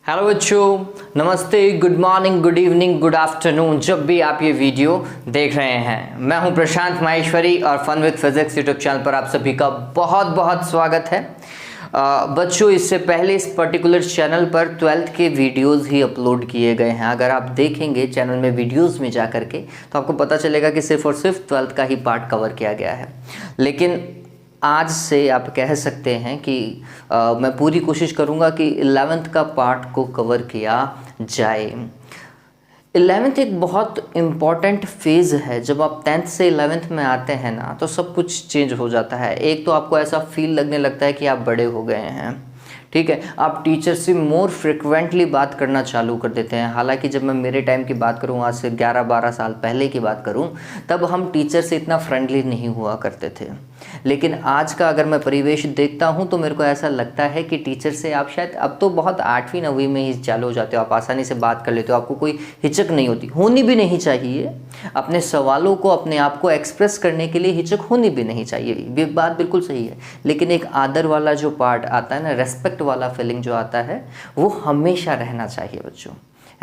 Hello बच्चों, नमस्ते, good morning, good evening, good afternoon, जब भी आप ये वीडियो देख रहे हैं। मैं हूं प्रशांत माहेश्वरी और fun with physics YouTube channel पर आप सभी का बहुत बहुत स्वागत है। बच्चों, इससे पहले इस पर्टिकुलर चैनल पर 12th के वीडियोस ही अपलोड किए गए हैं। अगर आप देखेंगे चैनल में वीडियोस में जा करके तो आपको पता चलेगा कि सिर्फ और सिर्फ 12th का ही पार्ट कवर किया गया है। लेकिन आज से आप कह सकते हैं कि मैं पूरी कोशिश करूंगा कि 11th का पार्ट को कवर किया जाए। 11th एक बहुत इम्पॉर्टेंट फेज़ है। जब आप 10th से 11th में आते हैं ना, तो सब कुछ चेंज हो जाता है। एक तो आपको ऐसा फील लगने लगता है कि आप बड़े हो गए हैं, ठीक है। आप टीचर से मोर फ्रिक्वेंटली बात करना चालू कर देते हैं। हालांकि जब मैं मेरे टाइम की बात करूं, आज से 11-12 साल पहले की बात करूं, तब हम टीचर से इतना फ्रेंडली नहीं हुआ करते थे। लेकिन आज का अगर मैं परिवेश देखता हूं तो मेरे को ऐसा लगता है कि टीचर से आप शायद अब तो बहुत 8वीं 9वीं में ही चालू हो जाते हो, आप आसानी से बात कर लेते हो, आपको कोई हिचक नहीं होती, होनी भी नहीं चाहिए। अपने सवालों को, अपने आप को एक्सप्रेस करने के लिए हिचक होनी भी नहीं चाहिए, ये बात बिल्कुल सही है। लेकिन एक आदर वाला जो पार्ट आता है ना, रेस्पेक्ट वाला फीलिंग जो आता है, वो हमेशा रहना चाहिए बच्चों,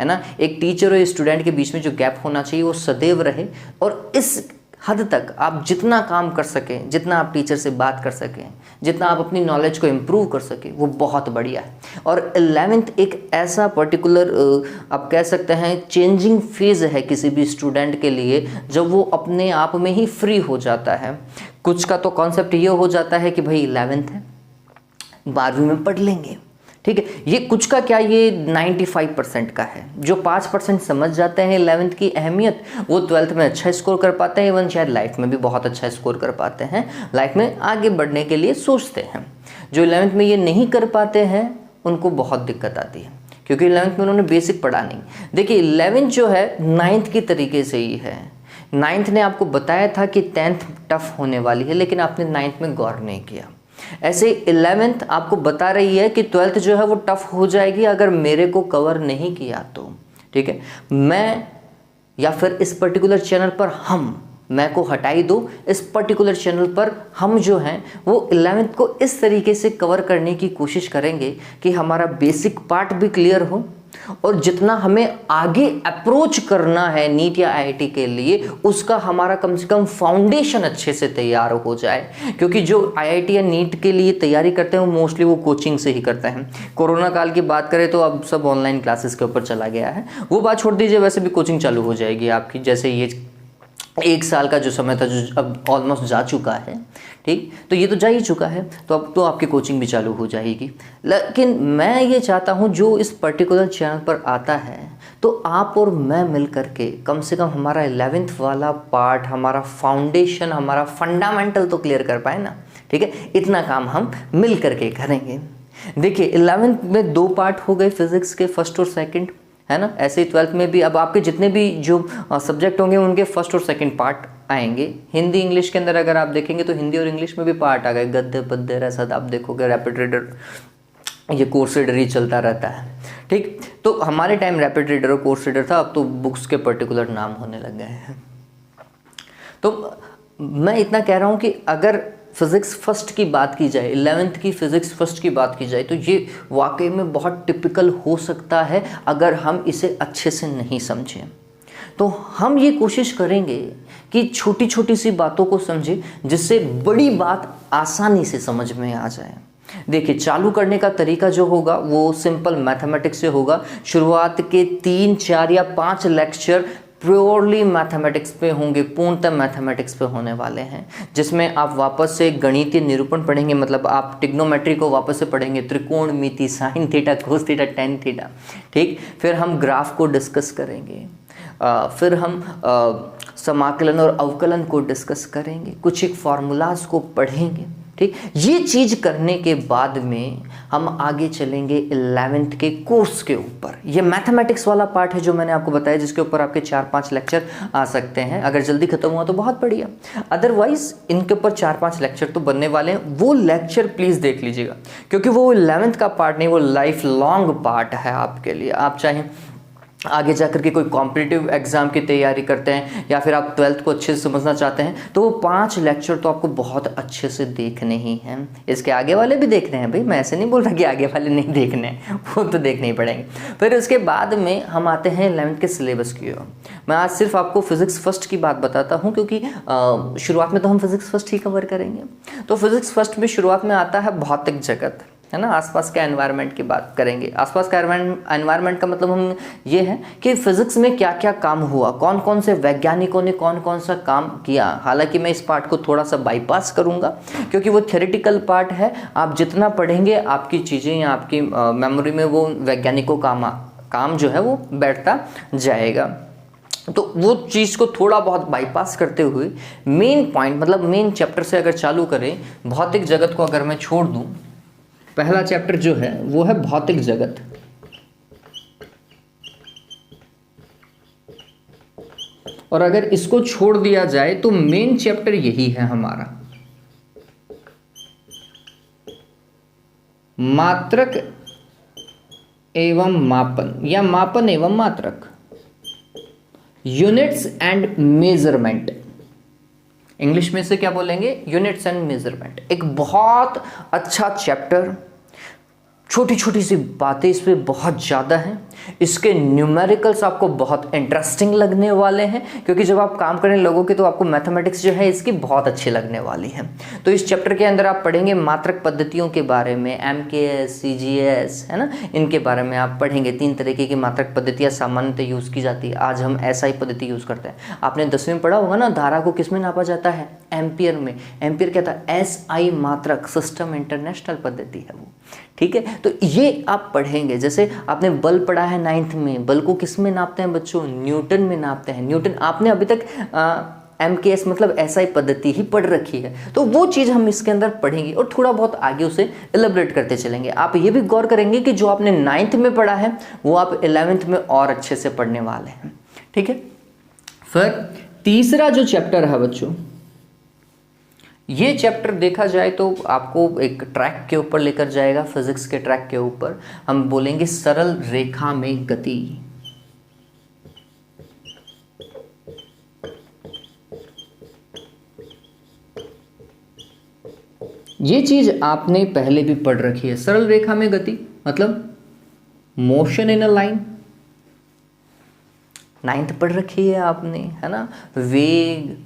है ना। एक टीचर और स्टूडेंट के बीच में जो गैप होना चाहिए वो सदैव रहे। और इस हद तक आप जितना काम कर सकें, जितना आप टीचर से बात कर सकें, जितना आप अपनी नॉलेज को इम्प्रूव कर सकें, वो बहुत बढ़िया है। और 11th एक ऐसा पर्टिकुलर आप कह सकते हैं चेंजिंग फेज़ है किसी भी स्टूडेंट के लिए, जब वो अपने आप में ही फ्री हो जाता है। कुछ का तो कॉन्सेप्ट ये हो जाता है कि भाई 11th है, 12वीं में पढ़ लेंगे, ठीक है। ये कुछ का क्या, ये 95% का है। जो 5% समझ जाते हैं 11th की अहमियत, वो 12th में अच्छा स्कोर कर पाते हैं, इवन शायद लाइफ में भी बहुत अच्छा स्कोर कर पाते हैं, लाइफ में आगे बढ़ने के लिए सोचते हैं। जो 11th में ये नहीं कर पाते हैं उनको बहुत दिक्कत आती है, क्योंकि 11th में उन्होंने बेसिक पढ़ा नहीं। देखिए 11th जो है 9th की तरीके से ही है। 9th ने आपको बताया था कि 10th टफ होने वाली है, लेकिन आपने 9th में गौर नहीं किया। ऐसे 11th आपको बता रही है कि 12th जो है वो टफ हो जाएगी अगर मेरे को कवर नहीं किया तो, ठीक है। मैं या फिर इस पर्टिकुलर चैनल पर मैं को हटाई दो, इस पर्टिकुलर चैनल पर हम जो हैं वो 11th को इस तरीके से कवर करने की कोशिश करेंगे कि हमारा बेसिक पार्ट भी क्लियर हो, और जितना हमें आगे अप्रोच करना है नीट या आईआईटी के लिए, उसका हमारा कम से कम फाउंडेशन अच्छे से तैयार हो जाए। क्योंकि जो आईआईटी या नीट के लिए तैयारी करते हैं वो मोस्टली वो कोचिंग से ही करते हैं। कोरोना काल की बात करें तो अब सब ऑनलाइन क्लासेस के ऊपर चला गया है, वो बात छोड़ दीजिए, वैसे भी कोचिंग चालू हो जाएगी आपकी। जैसे ये 1 साल का जो समय था, जो अब ऑलमोस्ट जा चुका है, ठीक, तो ये तो जा ही चुका है, तो अब तो आपकी कोचिंग भी चालू हो जाएगी। लेकिन मैं ये चाहता हूँ जो इस पर्टिकुलर चैनल पर आता है, तो आप और मैं मिल करके कम से कम हमारा 11th वाला पार्ट, हमारा फाउंडेशन, हमारा फंडामेंटल तो क्लियर कर पाए ना, ठीक है। इतना काम हम मिल करके करेंगे। देखिए 11th में 2 पार्ट हो गए फिजिक्स के, फर्स्ट और सेकेंड, है ना। ऐसे ही 12th में भी अब आपके जितने भी जो सब्जेक्ट होंगे उनके फर्स्ट और सेकंड पार्ट आएंगे। हिंदी इंग्लिश के अंदर अगर आप देखेंगे तो हिंदी और इंग्लिश में भी पार्ट आ गए, गद्य पद्य रसद। आप देखोगे रैपिड रीडर, ये कोर्स रीडर ही चलता रहता है, ठीक। तो हमारे टाइम रैपिड रीडर और कोर्स रीडर था, अब तो बुक्स के पर्टिकुलर नाम होने लग गए हैं। तो मैं इतना कह रहा हूँ कि अगर फिज़िक्स फर्स्ट की बात की जाए, 11th की फिज़िक्स फर्स्ट की बात की जाए, तो ये वाकई में बहुत टिपिकल हो सकता है अगर हम इसे अच्छे से नहीं समझें। तो हम ये कोशिश करेंगे कि छोटी छोटी सी बातों को समझें, जिससे बड़ी बात आसानी से समझ में आ जाए। देखिए चालू करने का तरीका जो होगा वो सिंपल मैथमेटिक्स से होगा। शुरुआत के 3, 4 या 5 लेक्चर प्योरली मैथमेटिक्स पे होंगे, पूर्णतः मैथमेटिक्स पे होने वाले हैं, जिसमें आप वापस से गणितीय निरूपण पढ़ेंगे, मतलब आप ट्रिग्नोमेट्री को वापस से पढ़ेंगे, त्रिकोणमिति, sine theta, cos theta, tan theta, ठीक। फिर हम ग्राफ को डिस्कस करेंगे, फिर हम समाकलन और अवकलन को डिस्कस करेंगे, कुछ एक फार्मूलाज को पढ़ेंगे, ठीक। ये चीज़ करने के बाद में हम आगे चलेंगे 11th के कोर्स के ऊपर। ये मैथमेटिक्स वाला पार्ट है जो मैंने आपको बताया, जिसके ऊपर आपके 4-5 लेक्चर आ सकते हैं। अगर जल्दी खत्म हुआ तो बहुत बढ़िया, अदरवाइज इनके ऊपर 4-5 लेक्चर तो बनने वाले हैं। वो लेक्चर प्लीज़ देख लीजिएगा, क्योंकि वो 11th का पार्ट नहीं, वो लाइफ लॉन्ग पार्ट है आपके लिए। आप चाहें आगे जाकर के कोई कॉम्पिटिटिव एग्ज़ाम की तैयारी करते हैं या फिर आप 12th को अच्छे से समझना चाहते हैं, तो वो 5 लेक्चर तो आपको बहुत अच्छे से देखने ही हैं। इसके आगे वाले भी देखने हैं भाई, मैं ऐसे नहीं बोल रहा कि आगे वाले नहीं देखने हैं, वो तो देखने ही पड़ेंगे। फिर उसके बाद में हम आते हैं 11th के सिलेबस की ओर। मैं आज सिर्फ आपको फिज़िक्स फर्स्ट की बात बताता हूँ, क्योंकि शुरुआत में तो हम फिज़िक्स फर्स्ट ही कवर करेंगे। तो फिज़िक्स फर्स्ट में शुरुआत में आता है भौतिक जगत, है ना, आसपास के एनवायरनमेंट की बात करेंगे। आसपास का एनवायरनमेंट का मतलब हम ये है कि फिजिक्स में क्या क्या काम हुआ, कौन कौन से वैज्ञानिकों ने कौन कौन सा काम किया। हालांकि मैं इस पार्ट को थोड़ा सा बाईपास करूंगा, क्योंकि वो थ्योरेटिकल पार्ट है। आप जितना पढ़ेंगे आपकी चीज़ें या आपकी मेमोरी में वो वैज्ञानिकों का काम जो है वो बैठता जाएगा। तो वो चीज़ को थोड़ा बहुत बाईपास करते हुए मेन पॉइंट, मतलब मेन चैप्टर से अगर चालू करें, भौतिक जगत को अगर मैं छोड़ दूँ, पहला चैप्टर जो है वो है भौतिक जगत। और अगर इसको छोड़ दिया जाए तो मेन चैप्टर यही है हमारा, मात्रक एवं मापन या मापन एवं मात्रक, यूनिट्स एंड मेजरमेंट। इंग्लिश में से क्या बोलेंगे, यूनिट्स एंड मेजरमेंट। एक बहुत अच्छा चैप्टर, छोटी छोटी सी बातें इस पर बहुत ज़्यादा हैं। इसके न्यूमेरिकल्स आपको बहुत इंटरेस्टिंग लगने वाले हैं, क्योंकि जब आप काम करने लगोगे तो आपको मैथमेटिक्स जो है इसकी बहुत अच्छी लगने वाली है। तो इस चैप्टर के अंदर आप पढ़ेंगे मात्रक पद्धतियों के बारे में, MKS, CGS, है ना, इनके बारे में आप पढ़ेंगे। 3 तरीके की मात्रक पद्धतियाँ सामान्यतः यूज़ की जाती है। आज हम SI पद्धति यूज़ करते हैं। आपने 10वीं में पढ़ा होगा ना, धारा को किस में नापा जाता है, एम्पियर में। एम्पियर क्या था, SI मात्रक, सिस्टम इंटरनेशनल पद्धति है वो, ठीक है। तो ये आप पढ़ेंगे। जैसे आपने बल पढ़ा है 9th में, बल को किस में नापते हैं बच्चों, न्यूटन में नापते हैं। न्यूटन आपने अभी तक MKS मतलब SI पद्धति ही पढ़ रखी है, तो वो चीज़ हम इसके अंदर पढ़ेंगे और थोड़ा बहुत आगे उसे एलिब्रेट करते चलेंगे। आप ये भी गौर करेंगे कि जो आपने 9th में पढ़ा है वो आप 11th में और अच्छे से पढ़ने वाले हैं, ठीक है। फिर तीसरा जो चैप्टर है बच्चों, ये चैप्टर देखा जाए तो आपको एक ट्रैक के ऊपर लेकर जाएगा, फिजिक्स के ट्रैक के ऊपर। हम बोलेंगे सरल रेखा में गति। ये चीज आपने पहले भी पढ़ रखी है। सरल रेखा में गति मतलब motion in a line, 9th पढ़ रखी है आपने, है ना। वेग,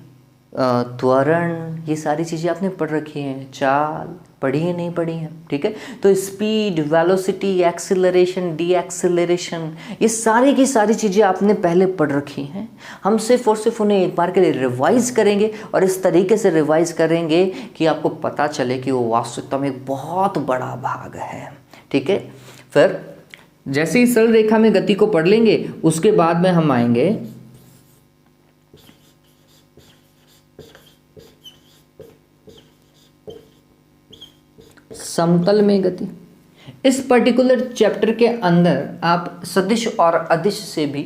त्वरण, ये सारी चीज़ें आपने पढ़ रखी हैं। चाल पढ़ी है, नहीं पढ़ी है, ठीक है। तो speed, velocity, acceleration, D acceleration, ये सारी की सारी चीज़ें आपने पहले पढ़ रखी हैं। हम सिर्फ और सिर्फ उन्हें एक बार के लिए रिवाइज करेंगे, और इस तरीके से रिवाइज करेंगे कि आपको पता चले कि वो वास्तविकता में एक बहुत बड़ा भाग है, ठीक है। फिर जैसे ही सरल रेखा में गति को पढ़ लेंगे, उसके बाद में हम आएंगे समतल में गति। इस पर्टिकुलर चैप्टर के अंदर आप सदिश और अदिश से भी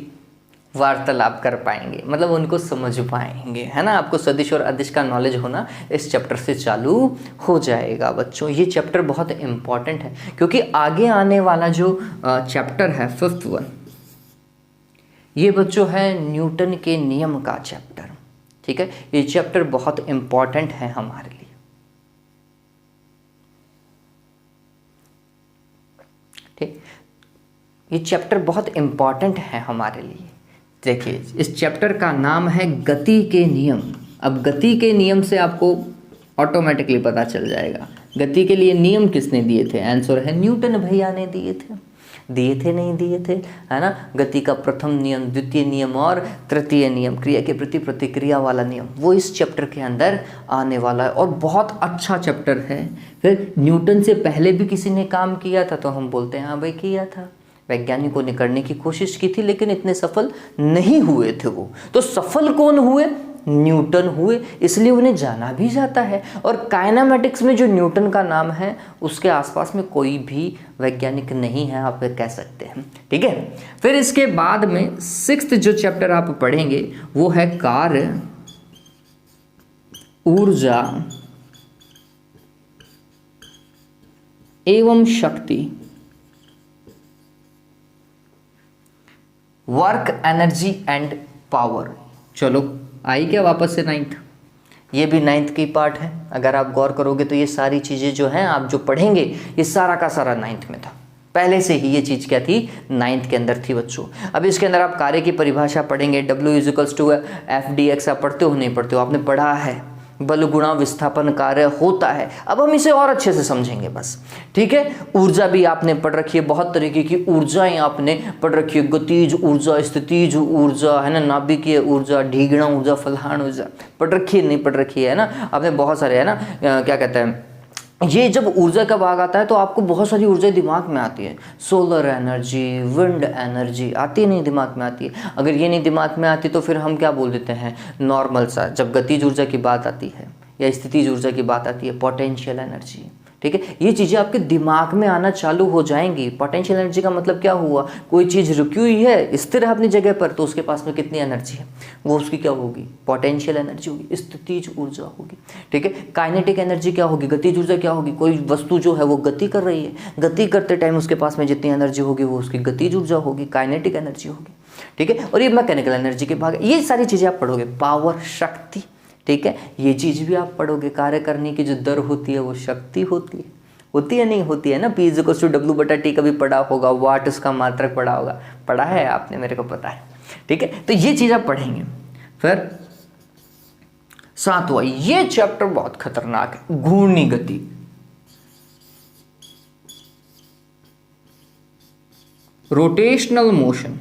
वार्तालाप कर पाएंगे, मतलब उनको समझ पाएंगे, है ना। आपको सदिश और अदिश का नॉलेज होना इस चैप्टर से चालू हो जाएगा बच्चों। ये चैप्टर बहुत इंपॉर्टेंट है, क्योंकि आगे आने वाला जो चैप्टर है 5th वन, ये बच्चों है न्यूटन के नियम का चैप्टर, ठीक है। ये चैप्टर बहुत इंपॉर्टेंट है हमारे लिए, ठीक। ये चैप्टर बहुत इंपॉर्टेंट है हमारे लिए। देखिए, इस चैप्टर का नाम है गति के नियम। अब गति के नियम से आपको ऑटोमेटिकली पता चल जाएगा गति के लिए नियम किसने दिए थे। आंसर है न्यूटन भैया ने दिए थे। नहीं दिए थे, है ना। गति का प्रथम नियम, द्वितीय नियम और तृतीय नियम, क्रिया के प्रति प्रतिक्रिया वाला नियम, वो इस चैप्टर के अंदर आने वाला है और बहुत अच्छा चैप्टर है। फिर न्यूटन से पहले भी किसी ने काम किया था, तो हम बोलते हैं हाँ भाई किया था। वैज्ञानिकों ने करने की कोशिश की थी, लेकिन इतने सफल नहीं हुए थे वो। तो सफल कौन हुए, न्यूटन हुए, इसलिए उन्हें जाना भी जाता है। और काइनेमेटिक्स में जो न्यूटन का नाम है, उसके आसपास में कोई भी वैज्ञानिक नहीं है, आप कह सकते हैं, ठीक है। फिर इसके बाद में 6th जो चैप्टर आप पढ़ेंगे वो है कार्य, ऊर्जा एवं शक्ति। Work, energy and power. चलो आई क्या वापस से 9th, ये भी 9th की पार्ट है। अगर आप गौर करोगे तो ये सारी चीज़ें जो हैं आप जो पढ़ेंगे ये सारा का सारा 9th में था, पहले से ही ये चीज़ क्या थी 9th के अंदर थी बच्चों। अब इसके अंदर आप कार्य की परिभाषा पढ़ेंगे, W = F/dx आप पढ़ते हो नहीं पढ़ते हो, आपने पढ़ा है, बल गुणा विस्थापन कार्य होता है। अब हम इसे और अच्छे से समझेंगे बस, ठीक है। ऊर्जा भी आपने पढ़ रखी है, बहुत तरीके की ऊर्जाएं आपने पढ़ रखी है, गतिज ऊर्जा, स्थितिज ऊर्जा, है ना, नाभिकीय ऊर्जा, ढीगणा ऊर्जा, फलहान ऊर्जा पढ़ रखी है नहीं पढ़ रखी है ना, आपने बहुत सारे, है ना, क्या कहते हैं, ये जब ऊर्जा का भाग आता है तो आपको बहुत सारी ऊर्जा दिमाग में आती है, सोलर एनर्जी, विंड एनर्जी आती नहीं दिमाग में आती है। अगर ये नहीं दिमाग में आती तो फिर हम क्या बोल देते हैं नॉर्मल सा, जब गतिज ऊर्जा की बात आती है या स्थितिज ऊर्जा की बात आती है, पोटेंशियल एनर्जी, ठीक है, ये चीज़ें आपके दिमाग में आना चालू हो जाएंगी। पोटेंशियल एनर्जी का मतलब क्या हुआ, कोई चीज़ रुकी हुई है स्थिर है अपनी जगह पर, तो उसके पास में कितनी एनर्जी है, वो उसकी क्या होगी, पोटेंशियल एनर्जी होगी, स्थितिज ऊर्जा होगी, ठीक है। काइनेटिक एनर्जी क्या होगी, गतिज ऊर्जा क्या होगी, कोई वस्तु जो है वो गति कर रही है, गति करते टाइम उसके पास में जितनी एनर्जी होगी वो उसकी गतिज ऊर्जा होगी, काइनेटिक एनर्जी होगी, ठीक है। और ये मैकेनिकल एनर्जी के भाग है, ये सारी चीज़ें आप पढ़ोगे, पावर शक्ति, ठीक है, ये चीज़ भी आप पढ़ोगे। कार्य करने की जो दर होती है वो शक्ति होती है नहीं होती है ना, P = W/T कभी पढ़ा होगा, वाट उसका मात्रक पढ़ा होगा, पढ़ा है आपने, मेरे को पता है, ठीक है। तो ये चीज़ आप पढ़ेंगे। फिर 7वां, ये चैप्टर बहुत खतरनाक है, घूर्णी गति। रोटेशनल मोशन,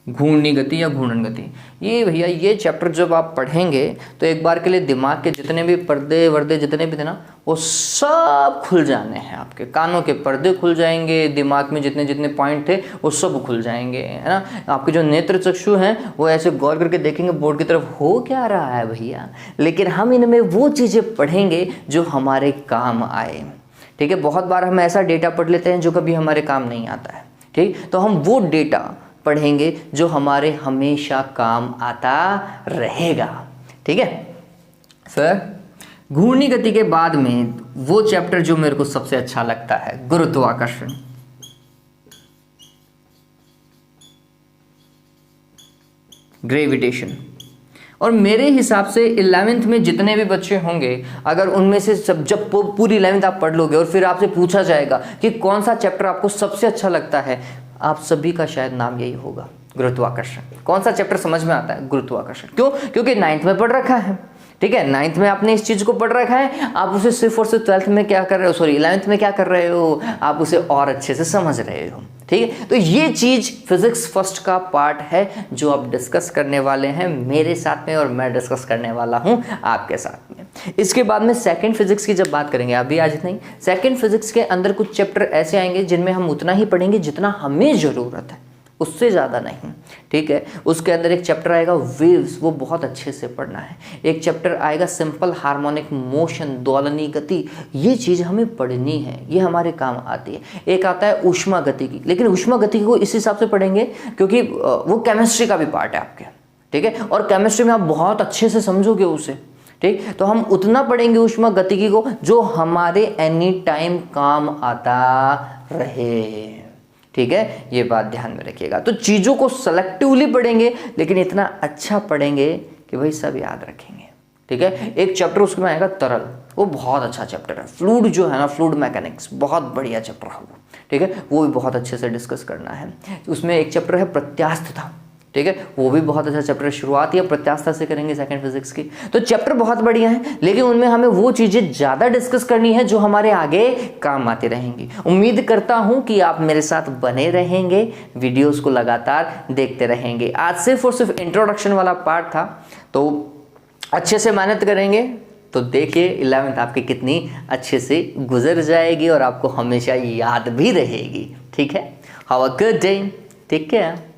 घूर्णी गति या घूर्णन गति, ये भैया ये चैप्टर जब आप पढ़ेंगे तो एक बार के लिए दिमाग के जितने भी पर्दे वर्दे जितने भी थे ना वो सब खुल जाने हैं, आपके कानों के पर्दे खुल जाएंगे, दिमाग में जितने जितने पॉइंट थे वो सब खुल जाएंगे, है ना। आपके जो नेत्र चक्षु हैं वो ऐसे गौर करके देखेंगे बोर्ड की तरफ, हो क्या रहा है भैया, लेकिन हम इनमें वो चीज़ें पढ़ेंगे जो हमारे काम आए, ठीक है। बहुत बार हम ऐसा डेटा पढ़ लेते हैं जो कभी हमारे काम नहीं आता है, ठीक, तो हम वो डेटा पढ़ेंगे जो हमारे हमेशा काम आता रहेगा, ठीक है। फिर घूर्णी गति के बाद में वो चैप्टर जो मेरे को सबसे अच्छा लगता है, गुरुत्वाकर्षण। ग्रेविटेशन। और मेरे हिसाब से 11th में जितने भी बच्चे होंगे, अगर उनमें से सब जब पूरी 11th आप पढ़ लोगे और फिर आपसे पूछा जाएगा कि कौन सा चैप्टर आपको सबसे अच्छा लगता है, आप सभी का शायद नाम यही होगा, गुरुत्वाकर्षण। कौन सा चैप्टर समझ में आता है, गुरुत्वाकर्षण। क्यों, क्योंकि 9th में पढ़ रखा है, ठीक है, 9th में आपने इस चीज़ को पढ़ रखा है, आप उसे सिर्फ और सिर्फ 12th में क्या कर रहे हो, सॉरी 11th में क्या कर रहे हो, आप उसे और अच्छे से समझ रहे हो, ठीक है। तो ये चीज़ फिजिक्स फर्स्ट का पार्ट है जो आप डिस्कस करने वाले हैं मेरे साथ में और मैं डिस्कस करने वाला हूँ आपके साथ में। इसके बाद में सेकंड फिजिक्स की जब बात करेंगे, अभी आज नहीं, सेकंड फिजिक्स के अंदर कुछ चैप्टर ऐसे आएंगे जिनमें हम उतना ही पढ़ेंगे जितना हमें ज़रूरत है, उससे ज़्यादा नहीं, ठीक है। उसके अंदर एक चैप्टर आएगा वेव्स, वो बहुत अच्छे से पढ़ना है। एक चैप्टर आएगा सिंपल हार्मोनिक मोशन, दोलनी गति, ये चीज़ हमें पढ़नी है, ये हमारे काम आती है। एक आता है ऊष्मा गति की, लेकिन ऊष्मा गति को इस हिसाब से पढ़ेंगे क्योंकि वो केमिस्ट्री का भी पार्ट है आपके, ठीक है, और केमिस्ट्री में आप बहुत अच्छे से समझोगे उसे, ठीक। तो हम उतना पढ़ेंगे ऊष्मा गतिकी को जो हमारे एनी टाइम काम आता रहे, ठीक है, ये बात ध्यान में रखिएगा। तो चीज़ों को सेलेक्टिवली पढ़ेंगे लेकिन इतना अच्छा पढ़ेंगे कि भाई सब याद रखेंगे, ठीक है। एक चैप्टर उसमें आएगा तरल, वो बहुत अच्छा चैप्टर है। फ्लूइड जो है ना, फ्लूइड मैकेनिक्स, बहुत बढ़िया चैप्टर है वो, ठीक है, वो भी बहुत अच्छे से डिस्कस करना है। उसमें एक चैप्टर है प्रत्यास्थता, ठीक है, वो भी बहुत अच्छा चैप्टर है। शुरुआत या प्रत्यास्थता से करेंगे सेकंड फिजिक्स की। तो चैप्टर बहुत बढ़िया है लेकिन उनमें हमें वो चीज़ें ज़्यादा डिस्कस करनी है जो हमारे आगे काम आती रहेंगी। उम्मीद करता हूं कि आप मेरे साथ बने रहेंगे, वीडियोस को लगातार देखते रहेंगे। आज सिर्फ और सिर्फ इंट्रोडक्शन वाला पार्ट था, तो अच्छे से मेहनत करेंगे तो देखिए 11th आपकी कितनी अच्छे से गुजर जाएगी और आपको हमेशा याद भी रहेगी, ठीक है। Have a good day, take care.